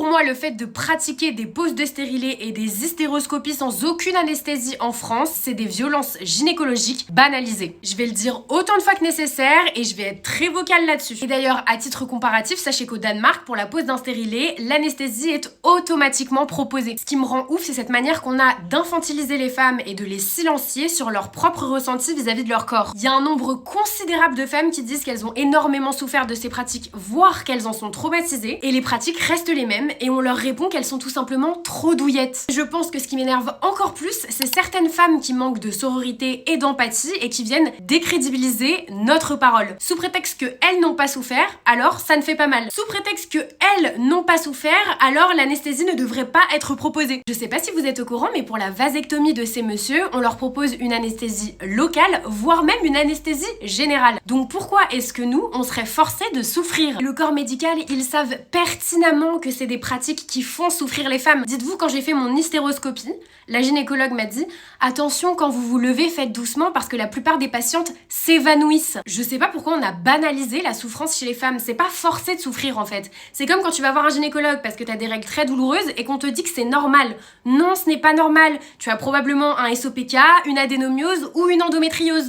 moi, le fait de pratiquer des poses de stérilet et des hystéroscopies sans aucune anesthésie en France, c'est des violences gynécologiques banalisées. Je vais le dire autant de fois que nécessaire et je vais être très vocale là-dessus. Et d'ailleurs, à titre comparatif, sachez qu'au Danemark, pour la pose d'un stérilet, l'anesthésie est automatiquement proposée. Ce qui me rend ouf, c'est cette manière qu'on a d'infantiliser les femmes et de les silencier sur leur propre ressenti vis-à-vis de leur corps. Il y a un nombre considérable de femmes qui disent qu'elles ont énormément souffert de ces pratiques, voire qu'elles en sont traumatisées, et les pratiques restent les mêmes, et on leur répond qu'elles sont tout simplement trop douillettes. Je pense que ce qui m'énerve encore plus, c'est certaines femmes qui manquent de sororité et d'empathie et qui viennent décrédibiliser notre parole. Sous prétexte qu'elles n'ont pas souffert, alors ça ne fait pas mal. Sous prétexte qu'elles n'ont pas souffert, alors l'anesthésie ne devrait pas être proposée. Je sais pas si vous êtes au courant, mais pour la vasectomie de ces messieurs, on leur propose une anesthésie locale, voire même une anesthésie générale. Donc pourquoi est-ce que nous, on serait forcés de souffrir? Le corps médical, ils savent pertinemment que c'est des pratiques qui font souffrir les femmes. Dites-vous, quand j'ai fait mon hystéroscopie, la gynécologue m'a dit « Attention, quand vous vous levez, faites doucement parce que la plupart des patientes s'évanouissent. » Je sais pas pourquoi on a banalisé la souffrance chez les femmes. C'est pas forcé de souffrir en fait. C'est comme quand tu vas voir un gynécologue parce que t'as des règles très douloureuses et qu'on te dit que c'est normal. Non, ce n'est pas normal. Tu as probablement un SOPK, une adénomiose ou une endométriose.